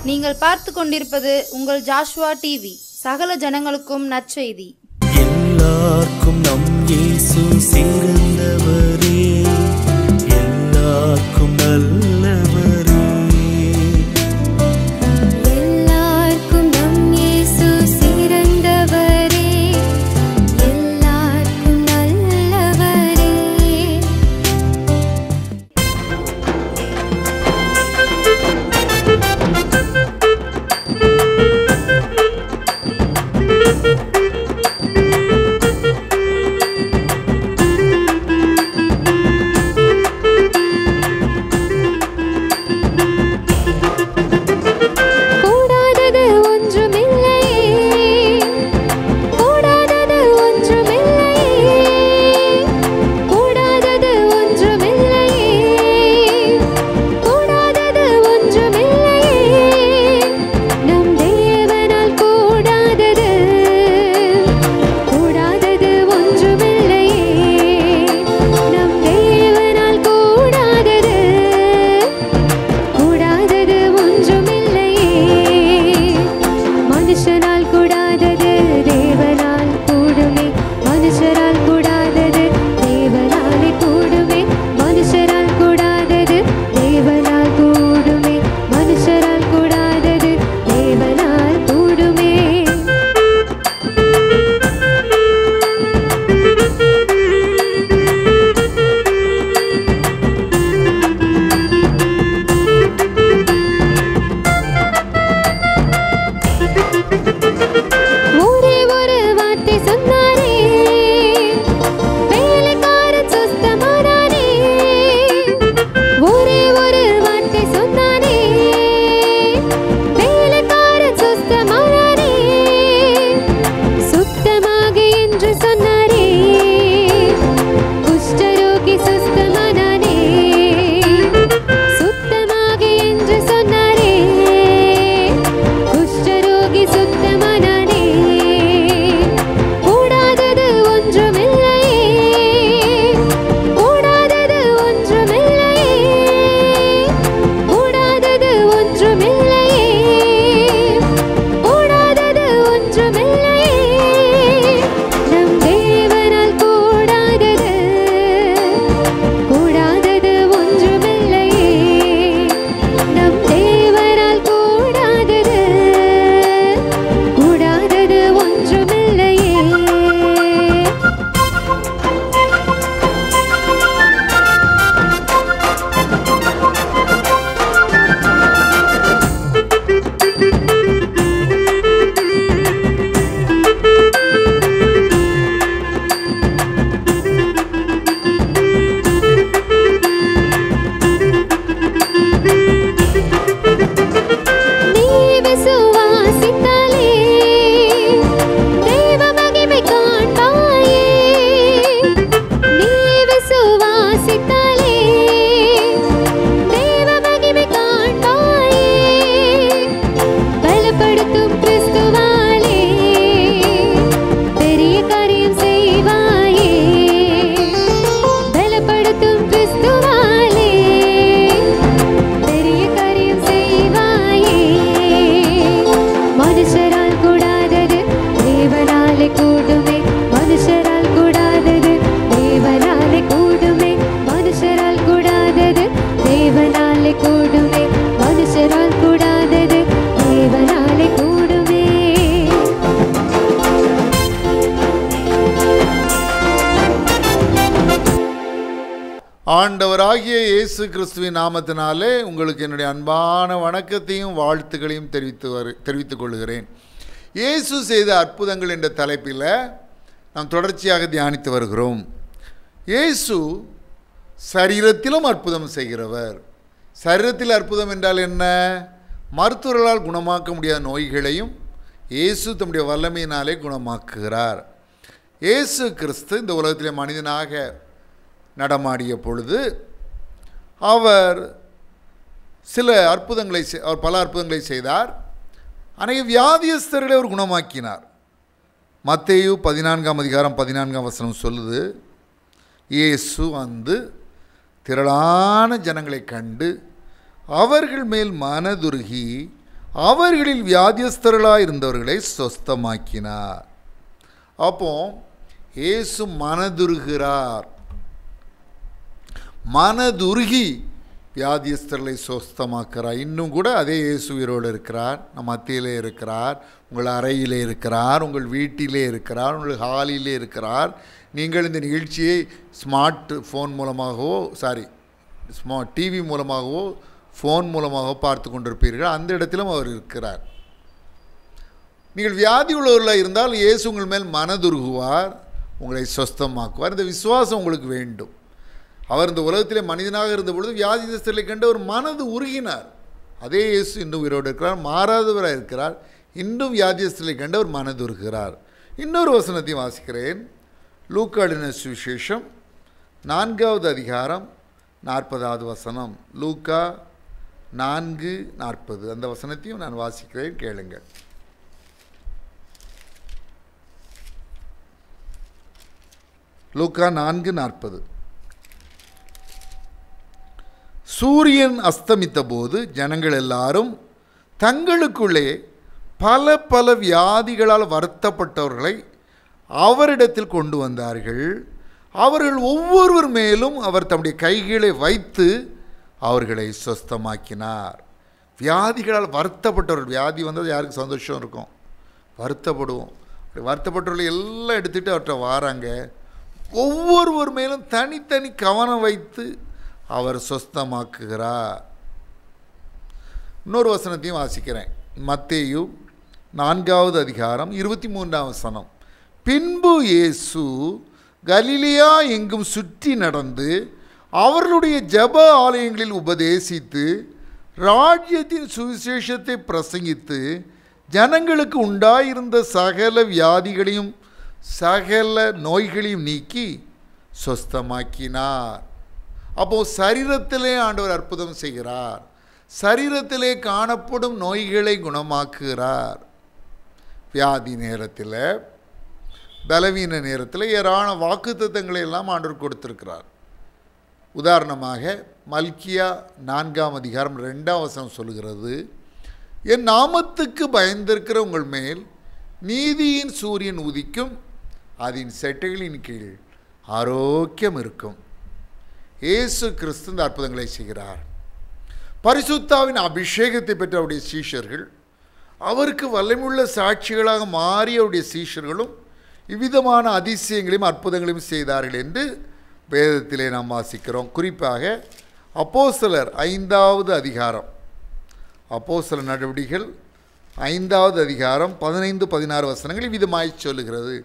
நீங்கள் பார்த்து கொண்டிருப்பது உங்கள் ஜாஷுவா டிவி. சகல ஜனங்களுக்கும் நற்செய்தி. எல்லாருக்கும் நம் இயேசு சிறந்தவரே, எல்லாருக்கும் நல்லவரே. எல்லாருக்கும் நம் இயேசு சிறந்தவரே, எல்லாருக்கும் நல்லவரே. ஆண்டவராகிய இயேசு கிறிஸ்துவின் நாமத்தினாலே உங்களுக்கு என்னுடைய அன்பான வணக்கத்தையும் வாழ்த்துக்களையும் தெரிவித்துக் கொள்கிறேன். இயேசு செய்த அற்புதங்கள் என்ற தலைப்பில் நாம் தொடர்ச்சியாக தியானித்து வருகிறோம். இயேசு சரீரத்திலும் அற்புதம் செய்கிறவர். சரீரத்தில் அற்புதம் என்றால் என்ன? மருத்துவர்களால் குணமாக்க முடியாத நோய்களையும் இயேசு தம்முடைய வல்லமையினாலே குணமாக்குகிறார். இயேசு கிறிஸ்து இந்த உலகத்திலே மனிதனாக நடமாடிய பொழுது அவர் பல அற்புதங்களை செய்தார். அநேக வியாதியஸ்தர்களை அவர் குணமாக்கினார். மத்தேயு 14:14 சொல்லுது, இயேசு வந்து திரளான ஜனங்களை கண்டு அவர்கள் மேல் மனதுருகி அவர்களில் வியாதியஸ்தர்களாக இருந்தவர்களை சொஸ்தமாக்கினார். அப்போ இயேசு மனதுருகிறார். மனதுருகி வியாதியஸ்தர்களை சொஸ்தமாக்கிறார். இன்னும் கூட அதே இயேசு உயிரோடு இருக்கிறார். நம் மத்தியிலே இருக்கிறார். உங்கள் அறையிலே இருக்கிறார். உங்கள் வீட்டிலே இருக்கிறார். உங்கள் ஹாலிலே இருக்கிறார். நீங்கள் இந்த நிகழ்ச்சியை ஸ்மார்ட் ஃபோன் மூலமாகவோ டிவி மூலமாகவோ ஃபோன் மூலமாகவோ பார்த்து கொண்டிருப்பீர்கள். அந்த இடத்திலும் அவர் இருக்கிறார். நீங்கள் வியாதி உள்ளவர்களாக இருந்தால் இயேசு உங்கள் மேல் மனதுருகுவார், உங்களை சொஸ்தமாக்குவார். இந்த விசுவாசம் உங்களுக்கு வேண்டும். அவர் இந்த உலகத்திலே மனிதனாக இருந்த பொழுது வியாதியஸ்தர்களை கண்டு ஒரு மனது உருகினார். அதே இயேசு இன்னும் உயிரோடு இருக்கிறார், மாறாதவராக இருக்கிறார். இன்னும் வியாதியஸ்தர்களை கண்டு அவர் மனது உருகிறார். இன்னொரு வசனத்தையும் வாசிக்கிறேன். லூக்கா எழுதின சுவிசேஷம் 4வது அதிகாரம் 40வது வசனம். லூக்கா 4:40 அந்த வசனத்தையும் நான் வாசிக்கிறேன், கேளுங்கள். லூக்கா 4:40. சூரியன் அஸ்தமித்த போது ஜனங்கள் எல்லாரும் தங்களுக்குள்ளே பல பல வியாதிகளால் வருத்தப்பட்டவர்களை அவரிடத்தில் கொண்டு வந்தார்கள். அவர்கள் ஒவ்வொருவர் மேலும் அவர் தம்முடைய கைகளை வைத்து அவர்களை சொஸ்தமாக்கினார். வியாதிகளால் வருத்தப்பட்டவர்கள், வியாதி வந்தது யாருக்கு சந்தோஷம் இருக்கும்? வருத்தப்படுவோம். வருத்தப்பட்டவர்களை எல்லாம் எடுத்துகிட்டு அவர்கிட்ட வாராங்க. ஒவ்வொருவர் மேலும் தனித்தனி கவனம் வைத்து அவர் சொஸ்தமாக்குகிறார். இன்னொரு வசனத்தையும் வாசிக்கிறேன். மத்தேயு 4வது அதிகாரம் 23ஆம் வசனம். பின்பு இயேசு கலிலேயா எங்கும் சுற்றி நடந்து அவர்களுடைய ஜெப ஆலயங்களில் உபதேசித்து ராஜ்யத்தின் சுவிசேஷத்தை பிரசங்கித்து ஜனங்களுக்கு உண்டாயிருந்த சகல வியாதிகளையும் சகல நோய்களையும் நீக்கி சொஸ்தமாக்கினார். அப்போது சரீரத்திலே ஆண்டவர் அற்புதம் செய்கிறார். சரீரத்திலே காணப்படும் நோய்களை குணமாக்குகிறார். வியாதி நேரத்தில், பலவீன நேரத்தில் ஏராளமான வாக்குத்தத்தங்களை எல்லாம் ஆண்டவர் கொடுத்திருக்கிறார். உதாரணமாக மல்கியா 4ஆம் அதிகாரம் 2ஆம் வசனம் சொல்கிறது, என் நாமத்துக்கு பயந்திருக்கிற உங்கள் மேல் நீதியின் சூரியன் உதிக்கும், அதன் செட்டைகளின் கீழ் ஆரோக்கியம் இருக்கும். இயேசு கிறிஸ்து இந்த அற்புதங்களை செய்கிறார். பரிசுத்தாவின் அபிஷேகத்தை பெற்ற அவருடைய சீஷர்கள், அவருக்கு வல்லமையுள்ள சாட்சிகளாக மாறிய அவருடைய சீஷர்களும் இவ்விதமான அதிசயங்களையும் அற்புதங்களையும் செய்தார்கள் என்று வேதத்திலே நாம் வாசிக்கிறோம். குறிப்பாக அப்போஸ்தலர் 5வது அதிகாரம், அப்போஸ்தலர் நடவடிக்கைகள் 5வது அதிகாரம் 15-16 வசனங்கள் இவ்விதமாய் சொல்லுகிறது.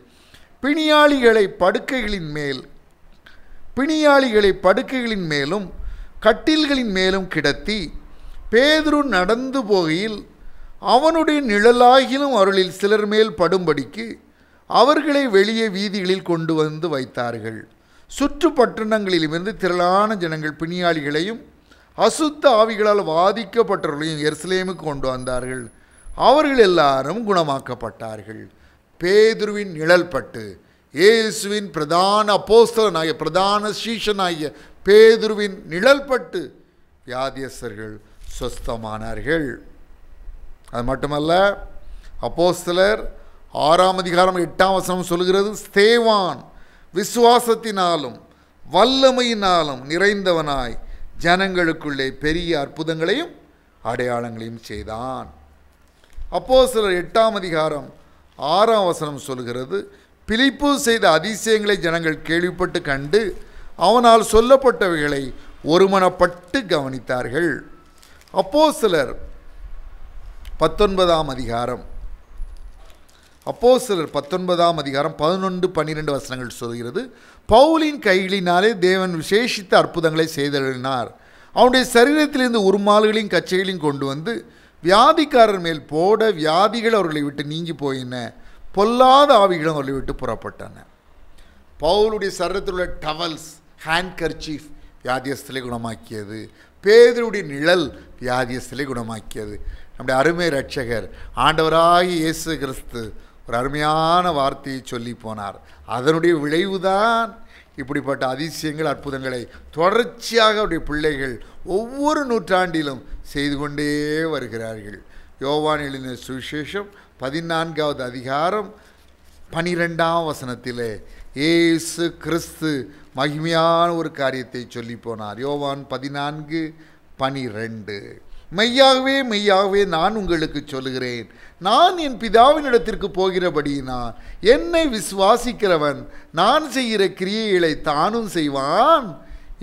பிணியாளிகளை படுக்கைகளின் மேலும் கட்டில்களின் மேலும் கிடத்தி பேதுரு நடந்து போகையில் அவனுடைய நிழலாகிலும் அவர்களில் சிலர் மேல் படும்படிக்கு அவர்களை வெளியே வீதிகளில் கொண்டு வந்து வைத்தார்கள். சுற்று பட்டணங்களிலிருந்து திரளான ஜனங்கள் பிணியாளிகளையும் அசுத்த ஆவிகளால் பாதிக்கப்பட்டவர்களையும் எருசலேமுக்கு கொண்டு வந்தார்கள். அவர்கள் எல்லாரும் குணமாக்கப்பட்டார்கள். பேதுருவின் நிழல் பட்டு இயேசுவின் பிரதான அப்போஸ்தலனாகிய பிரதான சீஷனாகிய பேதுருவின் நிழல் பட்டு வியாதியஸ்தர்கள் சொஸ்தமானார்கள். அது மட்டுமல்ல, அப்போஸ்தலர் 6ஆம் அதிகாரம் 8ஆம் வசனம் சொல்கிறது, ஸ்தேவான் விசுவாசத்தினாலும் வல்லமையினாலும் நிறைந்தவனாய் ஜனங்களுக்குள்ளே பெரிய அற்புதங்களையும் அடையாளங்களையும் செய்தான். அப்போஸ்தலர் 8ஆம் அதிகாரம் 6ஆம் வசனம் சொல்கிறது, பிலிப்பு செய்த அதிசயங்களை ஜனங்கள் கேள்விப்பட்டு கண்டு அவனால் சொல்லப்பட்டவைகளை ஒருமனப்பட்டு கவனித்தார்கள். அப்போஸ்தலர் 19ஆம் அதிகாரம் 11-12 வசனங்கள் சொல்கிறது, பவுலின் கைகளினாலே தேவன் விசேஷித்த அற்புதங்களை செய்தருளினார். அவனுடைய சரீரத்திலிருந்து உருமால்களையும் கச்சைகளையும் கொண்டு வந்து வியாதிக்காரர் மேல் போட வியாதிகள் அவர்களை விட்டு நீங்கி போயின, பொல்லாத ஆவிகளும் அவர்களை விட்டு புறப்பட்டன. பவுலுடைய சரீரத்தில் உள்ள டவல்ஸ், ஹேண்ட் கர்ச்சீஃப் வியாதியஸ்தலை குணமாக்கியது. பேதுருடைய நிழல் வியாதியஸ்தலை குணமாக்கியது. நம்முடைய அருமை இரட்சகர் ஆண்டவராகிய இயேசு கிறிஸ்து ஒரு அருமையான வார்த்தையை சொல்லி போனார். அதனுடைய விளைவுதான் இப்படிப்பட்ட அதிசயங்கள் அற்புதங்களை தொடர்ச்சியாக அவருடைய பிள்ளைகள் ஒவ்வொரு நூற்றாண்டிலும் செய்து கொண்டே வருகிறார்கள். யோவான் எழுதின சுவிசேஷம் 14வது அதிகாரம் 12ஆம் வசனத்திலே இயேசு கிறிஸ்து மகிமையான ஒரு காரியத்தை சொல்லி போனார். யோவான் 14:12. மெய்யாகவே மெய்யாகவே நான் உங்களுக்கு சொல்லுகிறேன், நான் என் பிதாவினிடத்திற்கு போகிறபடியினால் என்னை விசுவாசிக்கிறவன் நான் செய்கிற கிரியைகளை தானும் செய்வான்,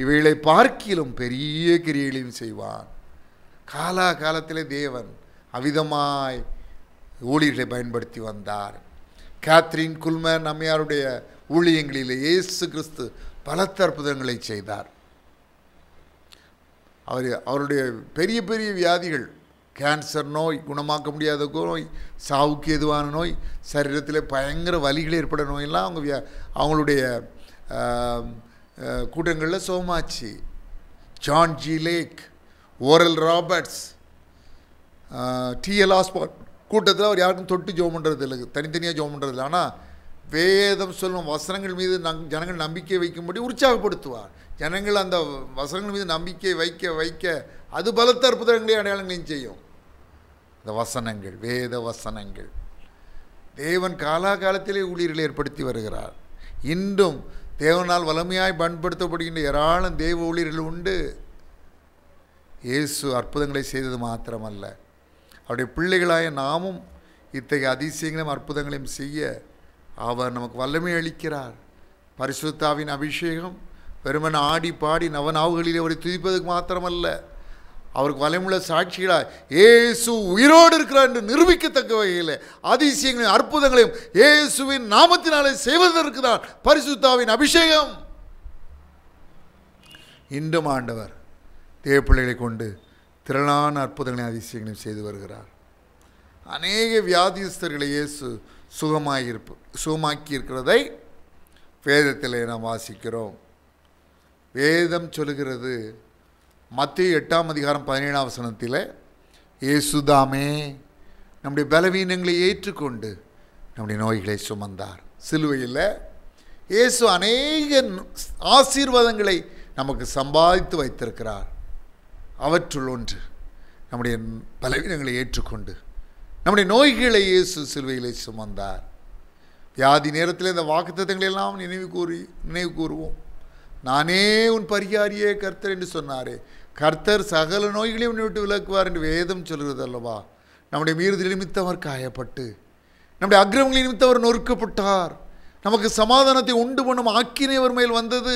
இவைகளை பார்க்கிலும் பெரிய கிரியைகளையும் செய்வான். காலாகாலத்திலே தேவன் அவிதமாய் ஊழியர்களை பயன்படுத்தி வந்தார். கேத்ரின் குல்மர் நம்மையாருடைய ஊழியங்களிலே இயேசு கிறிஸ்து பலத்த அற்புதங்களை செய்தார். அவருடைய பெரிய பெரிய வியாதிகள், கேன்சர் நோய், குணமாக்க முடியாத நோய், சாவுக்கு எதுவான நோய், சரீரத்தில் பயங்கர வலிகள் ஏற்பட நோயெல்லாம் அவங்களுடைய கூட்டங்களில் சோமாச்சு. John G Lake, Oral Roberts, TL Osborn கூட்டத்தில் அவர் யாருக்கும் தொட்டு ஜெபம் பண்ணுறது இல்லை, தனித்தனியாக ஜெபம் பண்ணுறது இல்லை. ஆனால் வேதம் சொல்லும் வசனங்கள் மீது ஜனங்கள் நம்பிக்கை வைக்கும்படி உற்சாகப்படுத்துவார். ஜனங்கள் அந்த வசனங்கள் மீது நம்பிக்கை வைக்க வைக்க அது பலத்த அற்புதங்களையும் அடையாளங்களையும் செய்யும். இந்த வசனங்கள், வேத வசனங்கள், தேவன் காலாகாலத்திலே ஊழியர்களை ஏற்படுத்தி வருகிறார். இன்றும் தேவனால் வலிமையாய் பயன்படுத்தப்படுகின்ற ஏராளம் தேவ ஊழியர்கள் உண்டு. இயேசு அற்புதங்களை செய்தது மாத்திரமல்ல, அவருடைய பிள்ளைகளாய நாமும் இத்தகைய அதிசயங்களையும் அற்புதங்களையும் செய்ய அவர் நமக்கு வல்லமை அளிக்கிறார். பரிசுத்தாவின் அபிஷேகம் வெறுமன் ஆடி பாடி நவநாவுகளிலே அவரை துதிப்பதற்கு மாத்திரமல்ல, அவருக்கு வல்லமையுள்ள சாட்சிகளாய் இயேசு உயிரோடு இருக்கிறார் என்று நிரூபிக்கத்தக்க வகையில் அதிசயங்களையும் அற்புதங்களையும் இயேசுவின் நாமத்தினாலே செய்வதற்கு தான் பரிசுத்தாவின் அபிஷேகம். இன்றும் ஆண்டவர் தேவ பிள்ளைகளை கொண்டு திரளான அற்புதங்களையும் அதிசயங்களையும் செய்து வருகிறார். அநேக வியாதிஸ்தர்களை இயேசு சுகமாக்கி இருக்கிறதை வேதத்தில் நாம் வாசிக்கிறோம். வேதம் சொல்லுகிறது, மத்தேயு 8ஆம் அதிகாரம் 17ஆம் வசனத்தில், இயேசுதாமே நம்முடைய பலவீனங்களை ஏற்றுக்கொண்டு நம்முடைய நோய்களை சுமந்தார். சிலுவையில் இயேசு அநேக ஆசீர்வாதங்களை நமக்கு சம்பாதித்து வைத்திருக்கிறார். அவற்றுள் ஒன்று நம்முடைய பலவீனங்களை ஏற்றுக்கொண்டு நம்முடைய நோய்களை இயேசு சிலுவையிலே சுமந்தார். வியாதி நேரத்தில் இந்த வாக்குத்தத்தங்களை எல்லாம் நினைவு கூறுவோம். நானே உன் பரிகாரியே கர்த்தர் என்று சொன்னாரே, கர்த்தர் சகல நோய்களையும் உன்னை விட்டு விலக்குவார் என்று வேதம் சொல்கிறது அல்லவா. நம்முடைய மீறுதல் நிமித்தம் அவர் காயப்பட்டு, நம்முடைய அக்கிரமங்களின் நிமித்தம் அவர் நொறுக்கப்பட்டார். நமக்கு சமாதானத்தை உண்டு பண்ணும் ஆக்கினை அவர் மேல் வந்தது,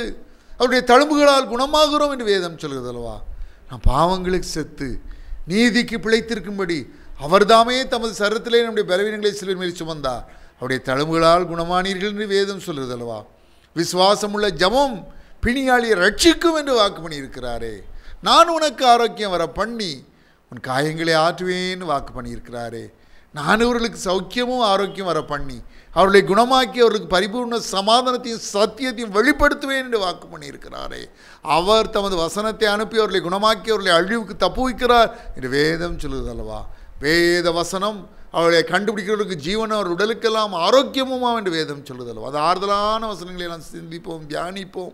அவருடைய தழும்புகளால் குணமாகிறோம் என்று வேதம் சொல்கிறது அல்லவா. நாம் பாவங்களுக்கு செத்து நீதிக்கு பிழைத்திருக்கும்படி அவர்தாமே தமது சரத்திலே நம்முடைய பலவீனங்களை சிலுவையின் மேல் சுமந்தார், அவருடைய தழும்புகளால் குணமானீர்கள் என்று வேதம் சொல்கிறது அல்லவா. விசுவாசமுள்ள ஜெபம் பிணியாளியை ரட்சிக்கும் என்று வாக்கு பண்ணியிருக்கிறாரே. நான் உனக்கு ஆரோக்கியம் வர பண்ணி உன் காயங்களை ஆற்றுவேன்னு வாக்கு பண்ணியிருக்கிறாரே. நான் அவர்களுக்கு சௌக்கியமும் ஆரோக்கியம் வர பண்ணி அவர்களை குணமாக்கி அவர்களுக்கு பரிபூர்ண சமாதானத்தையும் சத்தியத்தையும் வெளிப்படுத்துவேன் என்று வாக்கு பண்ணியிருக்கிறாரே. அவர் தமது வசனத்தை அனுப்பி அவர்களை குணமாக்கி அவர்களை அழிவுக்கு தப்புவிக்கிறார் என்று வேதம் சொல்லுது அல்லவா. வேத வசனம் அவர்களை கண்டுபிடிக்கிறவர்களுக்கு ஜீவனும் அவர் உடலுக்கெல்லாம் ஆரோக்கியமுமா என்று வேதம் சொல்லுது அல்லவா. அது ஆறுதலான வசனங்களை எல்லாம் சிந்திப்போம், தியானிப்போம்,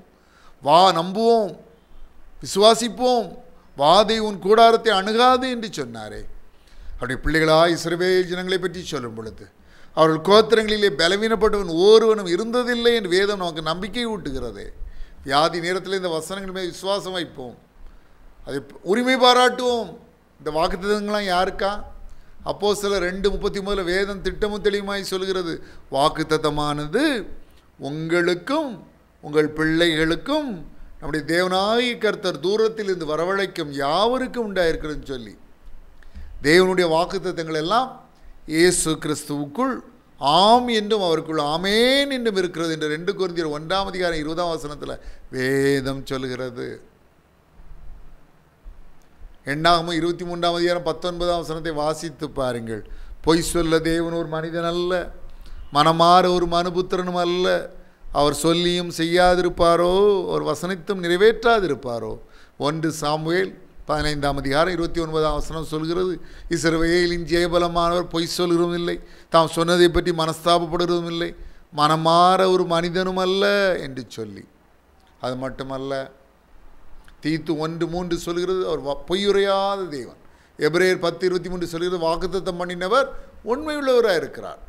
நம்புவோம், விசுவாசிப்போம். வாதை உன் கூடாரத்தை அணுகாது என்று சொன்னாரே. அவருடைய பிள்ளைகளாய் இஸ்ரவேல் ஜனங்களை பற்றி சொல்லும் பொழுது, அவர்கள் கோத்திரங்களிலே பலவீனப்பட்டவன் ஒருவனும் இருந்ததில்லை என்று வேதம் நமக்கு நம்பிக்கை ஊட்டுகிறது. வியாதி நேரத்தில் இந்த வசனங்கள் மேல் விசுவாசம் வைப்போம், அதை உரிமை பாராட்டுவோம். இந்த வாக்குத்தத்தங்கள்லாம் யாருக்கா? அப்போஸ்தலர் 2:33 வேதம் திட்டமும் தெளிவுமாய் சொல்கிறது, வாக்குத்தத்தமானது உங்களுக்கும் உங்கள் பிள்ளைகளுக்கும் நம்முடைய தேவனாகிய கர்த்தர் தூரத்தில் இருந்து வரவழைக்கும் யாவருக்கும் உண்டாயிருக்கிறதுன்னு சொல்லி தேவனுடைய வாக்குத்தத்தங்கள் எல்லாம் இயேசு கிறிஸ்துவுக்குள் ஆம் என்றும் அவருக்குள் ஆமேன் என்றும் இருக்கிறது என்று 2 கொரிந்தியர் 1ஆம் அதிகாரம் 20ஆம் வசனத்தில் வேதம் சொல்லுகிறது. எண்ணாகமம் 23ஆம் அதிகாரம் 19ஆம் வசனத்தை வாசித்து பாருங்கள். பொய் சொல்ல தேவன் ஒரு மனிதன் அல்ல, மனமாற ஒரு மனுபுத்திரனும் அல்ல. அவர் சொல்லியும் செய்யாதிருப்பாரோ, அவர் வசனித்தும் நிறைவேற்றாதிருப்பாரோ. 1 சாமுவேல் 15ஆம் அதிகாரம் 29ஆம் வசனம் சொல்கிறது, இஸ்ரவேலின் ஜெயபலமானவர் பொய் சொல்கிறதும் இல்லை, தாம் சொன்னதை பற்றி மனஸ்தாபப்படுவதும் இல்லை, மனமாற ஒரு மனிதனும் அல்ல என்று சொல்லி. அது மட்டுமல்ல, தீத்து 1:3 சொல்கிறது, அவர் பொய்யுரையாத தேவன், எபிரேயர் 10:23 சொல்கிறது வாக்குத்தத்தம் பண்ணினவர் உண்மையுள்ளவராக இருக்கிறார்.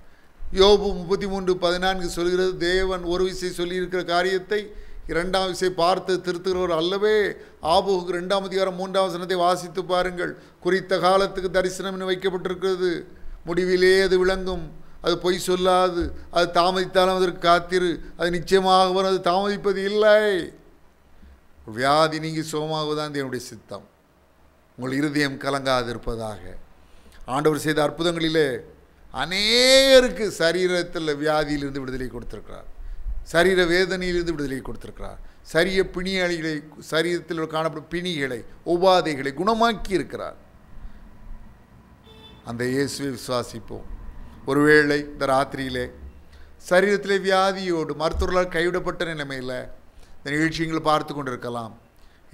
யோபு 33:14 சொல்கிறது தேவன் ஒரு விசை சொல்லியிருக்கிற காரியத்தை 2ஆம் விசை பார்த்து திருத்துகிறவர் அல்லவே. ஆபகுக்கு 2ஆம் அதிகாரம் 3ஆம் வசனத்தை வாசித்து பாருங்கள். குறித்த காலத்துக்கு தரிசனம் என்று வைக்கப்பட்டிருக்கிறது, முடிவிலே அது விளங்கும், அது பொய் சொல்லாது, அது தாமதித்தாலும் அதற்கு காத்திரு, அது நிச்சயமாக வரும், அது தாமதிப்பது இல்லை. வியாதி நீங்கி சுகமாகுதான் தேவனுடைய சித்தம். உங்கள் இருதயம் கலங்காது இருப்பதாக. ஆண்டவர் செய்த அற்புதங்களிலே அநேகருக்கு சரீரத்தில் வியாதியிலிருந்து விடுதலை கொடுத்திருக்கிறார், சரீர வேதனையிலிருந்து விடுதலை கொடுத்திருக்கிறார், சரிய பிணிகளை, சரீரத்தில் காணப்படும் பிணிகளை, உபாதைகளை குணமாக்கி இருக்கிறார். அந்த இயேசுவை விசுவாசிப்போம். ஒருவேளை இந்த ராத்திரியிலே சரீரத்திலே வியாதியோடு மருத்துவர்களால் கைவிடப்பட்ட நிலைமையில் இந்த நிகழ்ச்சிகளை பார்த்து கொண்டிருக்கலாம்.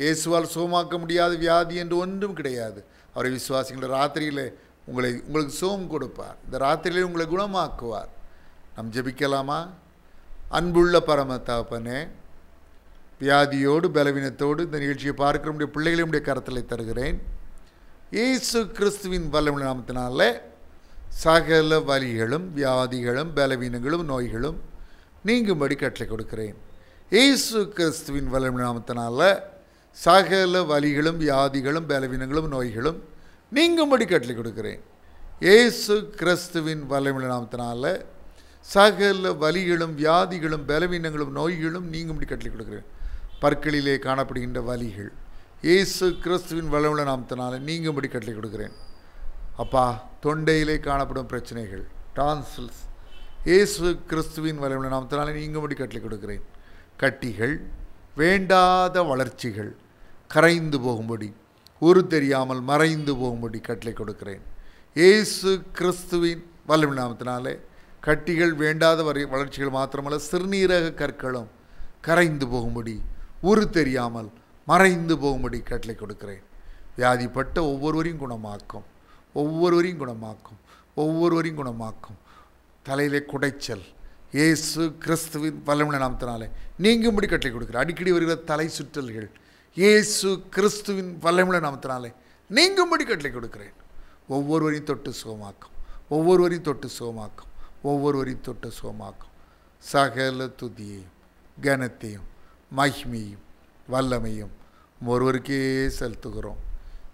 இயேசுவால் சுகமாக்க முடியாத வியாதி என்று ஒன்றும் கிடையாது. அவரை விசுவாசிகள் ராத்திரியிலே உங்களுக்கு சுகம் கொடுப்பார். இந்த ராத்திரியிலே உங்களை குணமாக்குவார். நாம் ஜெபிக்கலாமா? அன்புள்ள பரம தகப்பனே, வியாதியோடு பலவீனத்தோடு இந்த நிகழ்ச்சியை பார்க்கிற நம்முடைய பிள்ளைகளுடைய கரத்தில் தருகிறேன். இயேசு கிறிஸ்துவின் வல்லமையுள்ள நாமத்தினால சகல வலிகளும் வியாதிகளும் பலவீனங்களும் நோய்களும் நீங்கும்படி கட்டளை கொடுக்கிறேன். இயேசு கிறிஸ்துவின் வல்லமையுள்ள நாமத்தினால சகல வலிகளும் வியாதிகளும் பலவீனங்களும் நோய்களும் நீங்கும்படி கட்டளை கொடுக்கிறேன். இயேசு கிறிஸ்துவின் வல்லமையுள்ள நாமத்தினால சகல வலிகளும் வியாதிகளும் பலவீனங்களும் நோய்களும் நீங்கும்படி கட்டளை கொடுக்கிறேன். பற்களிலே காணப்படுகின்ற வலிகள் இயேசு கிறிஸ்துவின் வல்லமையுள்ள நாமத்தினால நீங்கும்படி கட்டளை கொடுக்கிறேன். அப்பா, தொண்டையிலே காணப்படும் பிரச்சனைகள், டான்சில்ஸ், இயேசு கிறிஸ்துவின் வல்லமையுள்ள நாமத்தினால நீங்கும்படி கட்டளை கொடுக்கிறேன். கட்டிகள், வேண்டாத வளர்ச்சிகள் கரைந்து போகும்படி, ஒரு தெரியாமல் மறைந்து போகும்படி கட்டளை கொடுக்கிறேன். இயேசு கிறிஸ்துவின் வல்லமையுள்ள நாமத்தினாலே கட்டிகள், வேண்டாத வளர்ச்சிகள் மாத்திரமல்ல, சிறுநீரக கற்களும் கரைந்து போகும்படி, உரு தெரியாமல் மறைந்து போகும்படி கட்டளை கொடுக்கிறேன். வியாதிப்பட்ட ஒவ்வொருவரையும் குணமாக்கும், ஒவ்வொருவரையும் குணமாக்கும், ஒவ்வொருவரையும் குணமாக்கும். தலையிலே குடைச்சல் இயேசு கிறிஸ்துவின் வல்லமையுள்ள நாமத்தினாலே நீங்கும்படி கட்டளை கொடுக்கிறேன். அடிக்கடி வருகிற தலை சுற்றல்கள் இயேசு கிறிஸ்துவின் வல்லமையுள்ள நாமத்தினாலே நீங்கும்படி கட்டளை கொடுக்கிறேன். ஒவ்வொருவரையும் தொட்டு சுகமாக்கும், ஒவ்வொருவரையும் தொட்டு சுகமாக்கும், ஒவ்வொருவரையும் தொட்டு சுகமாக்கும். சகல துதியையும் கனத்தையும் மகிமையும் வல்லமையும் ஒருவருக்கே செலுத்துகிறோம்.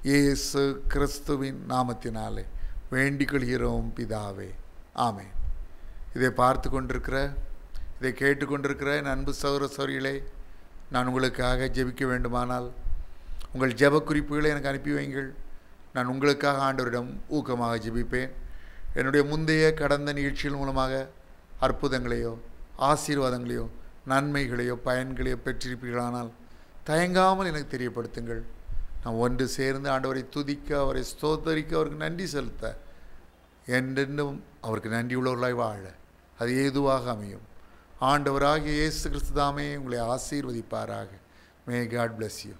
இயேசு கிறிஸ்துவின் நாமத்தினாலே வேண்டிக் கொள்கிறோம் பிதாவே, ஆமென். இதை பார்த்து கொண்டிருக்கிற, இதை கேட்டுக்கொண்டிருக்கிற என் அன்பு சகோதர சகோதரிகளே, நான் உங்களுக்காக ஜெபிக்க வேண்டுமானால் உங்கள் ஜெப குறிப்புகளை எனக்கு அனுப்பி வைங்கள். நான் உங்களுக்காக ஆண்டவரிடம் ஊக்கமாக ஜெபிப்பேன். என்னுடைய முந்தைய கடந்த நிகழ்ச்சிகள் மூலமாக அற்புதங்களையோ ஆசீர்வாதங்களையோ நன்மைகளையோ பயன்களையோ பெற்றிருப்பீர்களானால் தயங்காமல் எனக்கு தெரியப்படுத்துங்கள். நான் ஒன்று சேர்ந்து ஆண்டவரை துதிக்க, அவரை ஸ்தோத்தரிக்க, அவருக்கு நன்றி செலுத்த, என்றென்றும் அவருக்கு நன்றி உள்ளவர்களாய் வாழ அது ஏதுவாக அமையும். ஆண்டவராகிய இயேசு கிறிஸ்து தாமே உங்களை ஆசீர்வதிப்பாராக. May God bless you.